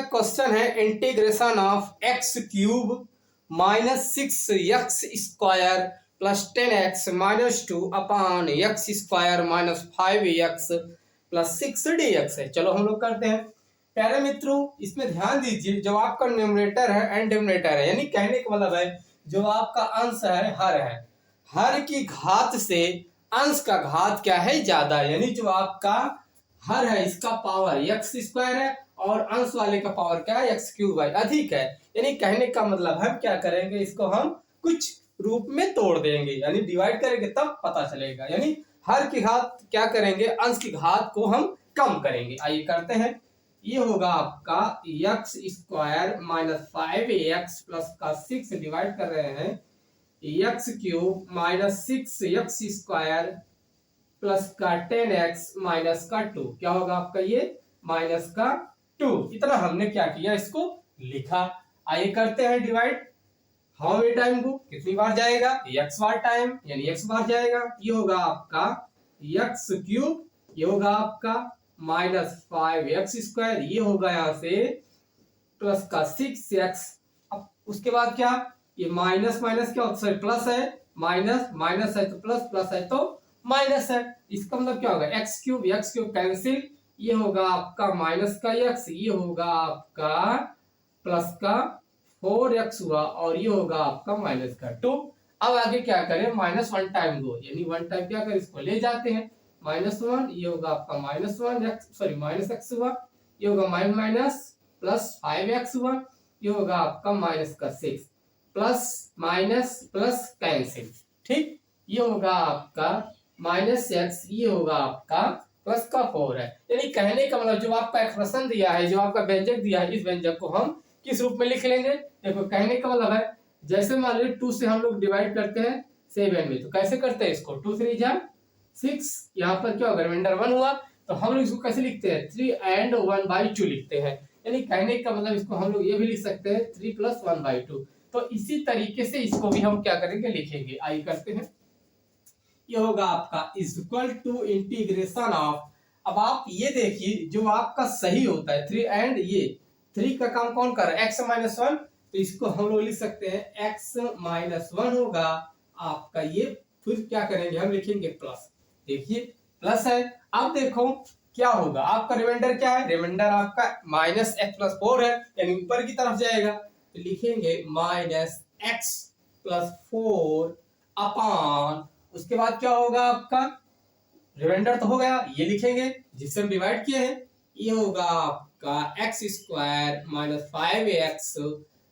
Question है integration of x cube minus 6x square plus 10x minus 2 upon x square minus 5x plus 6 dx है। चलो हम लोग करते हैं। प्यारे मित्रों, इसमें ध्यान दीजिए, जो आपका न्यूमरेटर है एंड डिनोमिनेटर है, यानी कहने का मतलब है जो आपका अंश है हर है, हर की घात से अंश का घात क्या है ज्यादा, यानी जो आपका हर है इसका पावर एक्स स्क्वायर है और अंश वाले का पावर क्या है एक्स क्यूब है, अधिक है। यानी कहने का मतलब हम क्या करेंगे, इसको हम कुछ रूप में तोड़ देंगे, यानी डिवाइड करेंगे तब पता चलेगा। यानी हर की घात क्या करेंगे, अंश की घात को हम कम करेंगे। आइए करते हैं। ये होगा आपका x square minus 5x plus का 6 डिवाइड कर रहे हैं x cube minus 6x square plus का 10x माइनस का 2, क्या होगा आपका ये माइनस का 2। इतना हमने क्या किया, इसको लिखा। आइए करते हैं डिवाइड। हाउ मेनी टाइम को कितनी बार जाएगा, x बार टाइम, यानी x बार जाएगा। ये होगा आपका एक्स क्यूब, ये होगा आपका माइनस 5x स्क्वायर, ये होगा यहाँ से प्लस का 6x। अब उसके बाद क्या, ये माइनस माइनस क्या होता है, प्लस है, माइनस माइनस है तो प्लस, प्लस है तो माइनस है। इसका मतलब क्या होगा, एक्स क्यूब कैंसिल, ये होगा आपका माइनस का x, ये होगा आपका प्लस का 4x हुआ और ये होगा आपका माइनस का 2। अब आगे क्या करें, माइनस 1 टाइम दो, यानी 1 टाइम क्या करें, इसको ले जाते हैं -1, ये होगा आपका माइनस x हुआ, ये होगा माइनस प्लस 5x हुआ, ये होगा आपका माइनस का 6 प्लस माइनस प्लस कैंसिल, ठीक। ये होगा आपका माइनस x, ये होगा आपका प्लस का 4 है। यानी कहने का मतलब जो आपका एक्सप्रेशन दिया है, जो आपका व्यंजक दिया है, इस व्यंजक को हम किस रूप में लिख लेंगे। देखो कहने का मतलब है, जैसे मान लीजिए 2 से हम लोग डिवाइड करते हैं 7 में, तो कैसे करते हैं इसको, 2 3 जा 6, यहाँ पर क्या होगा रिमाइंडर 1 हुआ, तो हम लोग इसको कैसे लिखते हैं 3 and 1/2 लिखते हैं। यानी कहने का मतलब इसको हम लोग ये भी लिख सकते हैं 3 + 1/2। तो इसी तरीके से इसको भी हम क्या करेंगे, लिखेंगे। आइए करते हैं। ये होगा आपका इक्वल टू इंटीग्रेशन ऑफ, अब आप ये देखिए जो आपका सही होता है 3 and ये 3 का काम कौन कर रहा है, x-1, तो इसको हम लोग लिख सकते हैं x-1 होगा आपका ये, फिर क्या करेंगे हम लिखेंगे प्लस, देखिए प्लस है। अब देखो क्या होगा, आपका रिमाइंडर क्या है, रिमाइंडर आपका -x+4 है, यानी ऊपर की तरफ जाएगा, तो लिखेंगे -x+4 अपॉन, उसके बाद क्या होगा आपका रिमाइंडर तो हो गया, ये लिखेंगे जिससे हम डिवाइड किए हैं, ये होगा आपका x square minus 5x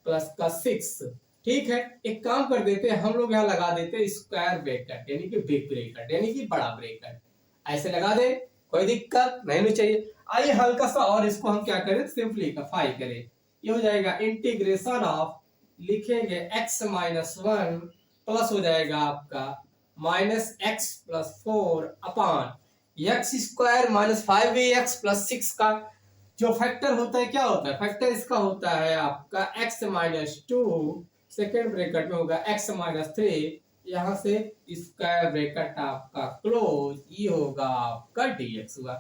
plus का 6, ठीक है। एक काम कर देते हैं हम लोग, यहाँ लगा देते हैं स्क्वायर ब्रैकेट, यानी कि बिग ब्रैकेट, यानी कि बड़ा ब्रैकेट, ऐसे लगा दे, कोई दिक्कत नहीं चाहिए। आइए हल्का सा और इसको हम क्या करें, सिंपलीफाई करें। ये हो जाएगा इंटीग्रेशन ऑफ, लिखेंगे x-1 प्लस हो जाएगा आपका -x+4 upon x square minus 5x plus 6 का जो फैक्टर होता है, क्या होता है फैक्टर, इसका होता है आपका x-2, सेकेंड ब्रैकेट में होगा x-3, यहाँ से स्क्वायर ब्रैकेट आपका क्लोज, ये होगा आपका dx हुआ।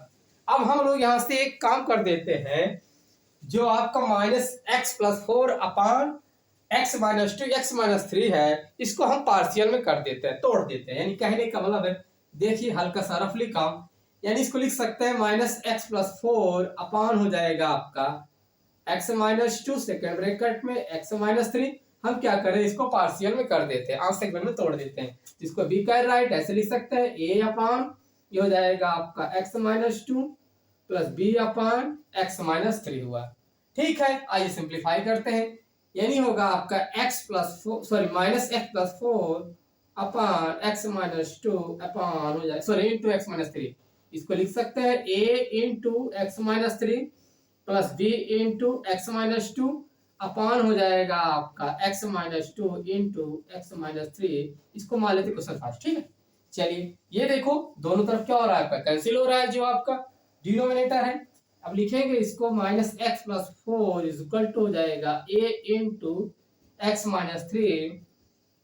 अब हम लोग यहाँ से एक काम कर देते हैं, जो आपका -x+4 अपॉन x-2 x-3 है, इसको हम पार्शियल में कर देते हैं, तोड़ देते हैं। यानी कहने का मतलब है, देखिए हल्का सा रफली काम, यानी इसको लिख सकते हैं -x+4 अपॉन हो जाएगा आपका x-2 सेकेंड ब्रैकेट में x-3, हम क्या करें इसको पार्शियल में कर देते हैं, आंसर सेगमेंट में तोड़ देते हैं, जिसको बी कर राइट ऐसे लिख सकते हैं, a अपॉन ये हो जाएगा आपका x-2 plus b upon x-3 हुआ, ठीक है। आइए सिंप्लीफाई करते हैं, यानी होगा आपका -x+4 अपॉन x-2 अपॉन हो जाए इंटू x-3, इसको लिख सकते हैं a into x-3 plus b into x-2 upon हो जाएगा आपका x-2 इंटू x-3, इसको मान लेते क्वेश्चन फर्स्ट, ठीक है। चलिए ये देखो दोनों तरफ क्या हो रहा है, आपका कैंसिल हो रहा है, जो आपका डिनोमिनेटर है। अब लिखेंगे इसको -x+4 इज इक्वल टू हो जाएगा a into x-3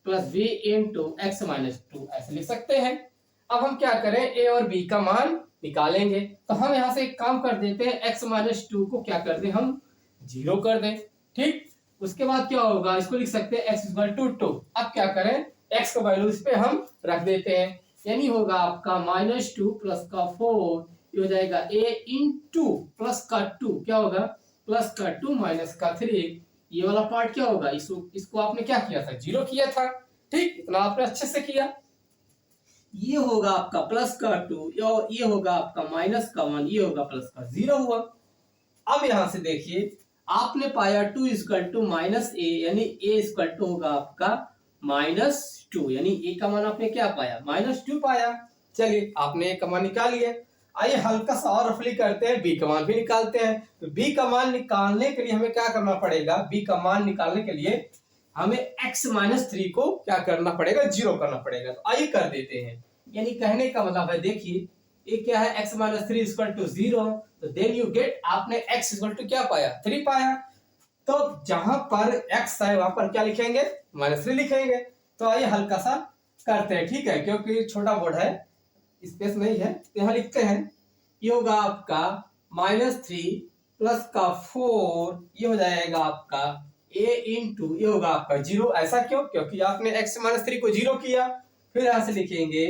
plus b into x-2, ऐसे लिख सकते हैं। अब हम क्या करें, a और b का मान निकालेंगे, तो हम यहाँ से एक काम कर देते हैं, x-2 को क्या कर दें हम जीरो कर दें। ठीक, उसके बाद क्या होगा, इसको लिख सकते हैं x इक्वल टू 2। अब क्या करें, x का वैल्यू इस पे हम रख देते हैं, यानी होगा आपका -2 प्लस का 4, ये हो जाएगा a इंटू प्लस का 2, क्या होगा प्लस का 2 माइनस का 3। ये वाला पार्ट क्या होगा, इसको आपने क्या किया था, जीरो किया था। ठीक, इतना आपने अच्छे से किया। ये होगा आपका प्लस का 2, ये होगा आपका माइनस का 1, ये होगा प्लस का 0 हुआ। अब यहां से देखिए, आपने पाया 2 इक्वल टू माइनस ए, यानी ए इक्वल टू होगा आपका -2, यानी ए का मान आपने क्या पाया, -2 पाया। चलिए, आपने ए का मान निकाल लिया। आइए हल्का सा और रफली करते हैं, बी का मान भी निकालते हैं। तो बी का मान निकालने के लिए हमें क्या करना पड़ेगा, बी का मान निकालने के लिए हमें x-3 को क्या करना पड़ेगा, 0 करना पड़ेगा। तो आइए कर देते हैं, यानी कहने का मतलब है, देखिए ये क्या है, x-3 इक्वल टू 0, तो देन यू गेट, आपने x इक्वल टू क्या पाया, 3 पाया। तो जहां पर x है वहां पर क्या लिखेंगे, -3 लिखेंगे। तो आइए हल्का सा करते हैं, ठीक है, क्योंकि छोटा बोर्ड है, स्पेस नहीं है, तो यहाँ लिखते हैं। ये होगा आपका -3 प्लस का 4, ये हो जाएगा आपका a इंटू, ये होगा आपका 0। ऐसा क्यों, क्योंकि आपने x-3 को 0 किया। फिर यहां से लिखेंगे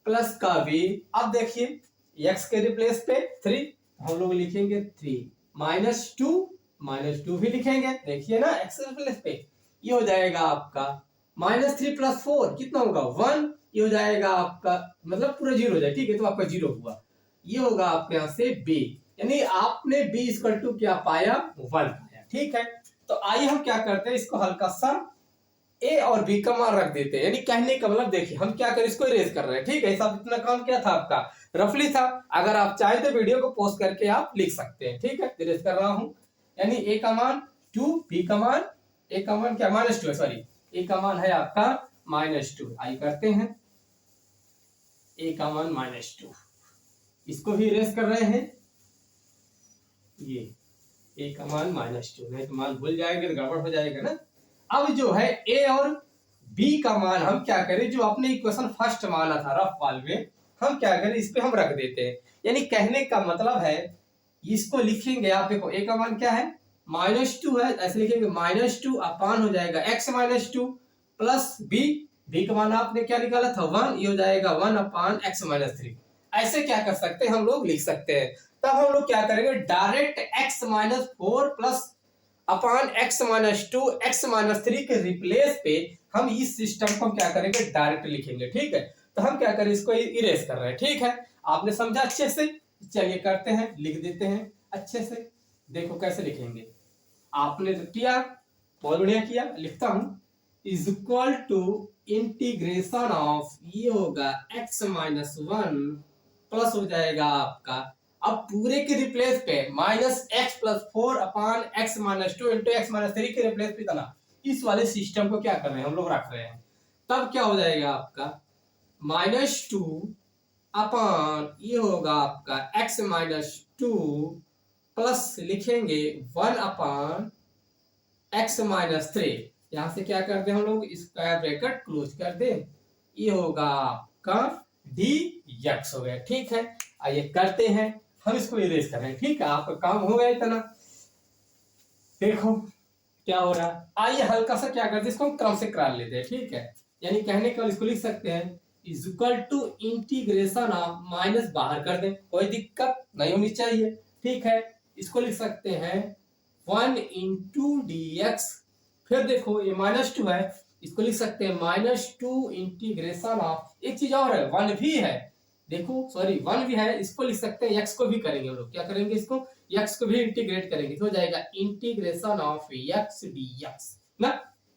प्लस का v। अब देखिए x के रिप्लेस पे 3, हम लोग लिखेंगे 3 -2 भी लिखेंगे, देखिए ना x के रिप्लेस पे। ये हो जाएगा आपका -3 प्लस 4 कितना होगा 1, ये हो जाएगा आपका, मतलब पूरा 0 हो जाए, ठीक है, तो आपका 0 हुआ। ये होगा आपके यहाँ से b, यानी आपने b इक्वल टू क्या पाया, 1 पाया। ठीक है, तो आइए हम क्या करते हैं, इसको हल्का सा a और b का मान रख देते हैं, यानी कहने का मतलब देखिए हम क्या करें, इसको इरेज कर रहे हैं। ठीक है, सब इतना काम क्या था आपका, रफली था। अगर आप चाहे तो वीडियो को पॉज करके आप लिख सकते हैं। ठीक है, इरेज कर रहा हूं, यानी a का मान 2, b का मान, a का मान क्या -2 है, सॉरी a का मान है आपका -2। आई करते हैं, a का मान -2, इसको भी इरेज कर रहे हैं। ये a का मान -2, नहीं तो मान भूल जाएंगे तो गड़बड़ हो जाएगा ना। अब जो है a और b का मान हम क्या करें, जो अपने इक्वेशन फर्स्ट माना था रफ वाल में, हम क्या करें, इस पे हम रख देते हैं। यानी कहने का मतलब है, इसको लिखेंगे, आप देखो a का मान क्या है, -2 है, ऐसे लिखेंगे -2 अपान हो जाएगा x-2 प्लस b का मान आपने क्या निकाला था 1, ये हो जाएगा 1 अपान x-3। ऐसे क्या कर सकते हैं, हम लोग लिख सकते हैं। तब हम लोग क्या करेंगे, डायरेक्ट x-4 प्लस अपान x-2 x-3 के रिप्लेस पे हम इस सिस्टम को क्या करेंगे, डायरेक्ट लिखेंगे। ठीक है, तो हम क्या करें, इसको इरेज कर रहे हैं। ठीक है, आपने समझा अच्छे से, चलिए करते हैं, लिख देते हैं अच्छे से। देखो कैसे लिखेंगे, आपने तो किया, बहुत बढ़िया किया, लिखता हूं, is equal to integration of, ये होगा x-1 प्लस हो जाएगा आपका, अब पूरे के रिप्लेस पे -x+4 अपान x-2 इंटू x-3 के रिप्लेस पे इतना, इस वाले सिस्टम को क्या कर रहे हैं, हम लोग रख रहे हैं। तब क्या हो जाएगा आपका -2 अपान, ये होगा आपका x-2 प्लस लिखेंगे 1 अपान x-3। यहां से क्या कर दे हम लोग, स्क्वायर ब्रैकेट क्लोज कर दे, ये होगा आपका dx हो गया। ठीक है, आइए करते हैं, हम इसको इरेज कर रहे हैं। ठीक है, आपका काम हो गया इतना। देखो क्या हो रहा है, आइए हल्का सा क्या करते हैं, इसको हम क्रम से करा लेते हैं। ठीक है, यानी कहने का इसको लिख सकते हैं is equal to integration of, minus बाहर कर दें, कोई दिक्कत नहीं होनी चाहिए। ठीक है, इसको लिख सकते हैं 1 इंटू dx। फिर देखो ये -2 है, इसको लिख सकते हैं -2 इंटीग्रेशन ऑफ, एक चीज और है 1 भी है, देखो सॉरी 1 भी है, इसको लिख सकते हैं, x को भी करेंगे हम लोग, क्या करेंगे, इसको x को भी इंटीग्रेट करेंगे, तो हो जाएगा इंटीग्रेशन ऑफ x dx ना,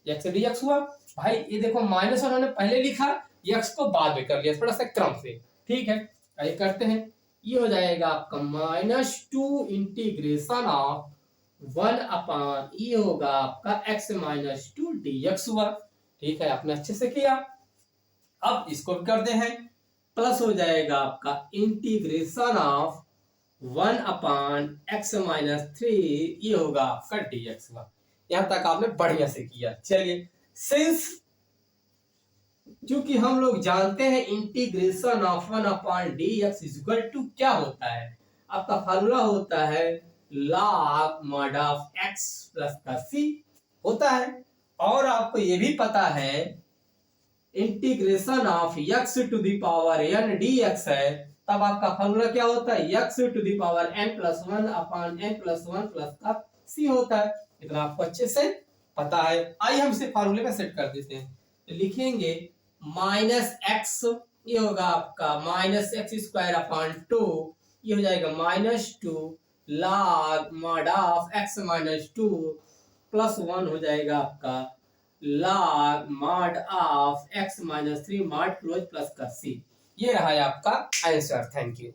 x dx हुआ। भाई ये देखो -1 उन्होंने पहले लिखा, x को बाद में कर लिया, थोड़ा सा क्रम से। ठीक है, आइए करते हैं, ये हो जाएगा आपका -2 इंटीग्रेशन ऑफ 1 अपान, ये होगा आपका x-2 dx हुआ। ठीक है, आपने अच्छे से किया। अब इसको भी कर दे हैं, प्लस हो जाएगा आपका इंटीग्रेशन ऑफ 1 अपान x-3, ये होगा आपका dx हुआ। यहां तक आपने बढ़िया से किया। चलिए, सिंस क्योंकि हम लोग जानते हैं integration of 1 upon dx is equal to क्या होता है, आपका फार्मूला होता है log mod of x plus का c होता है। और आपको ये भी पता है integration of x to the power n dx है, तब आपका फॉर्मूला क्या होता है, x to the power n+1 upon n+1 plus का c होता है। इतना आपको अच्छे से पता है। आइए हम इसे फॉर्मूले में सेट कर देते हैं। तो लिखेंगे -x, ये होगा आपका -x² अपॉन 2, ये हो जाएगा -2 log mod of x - 2 plus 1 हो जाएगा आपका log mod of x - 3 mod close plus का c। ये रहा है आपका आंसर। Thank you.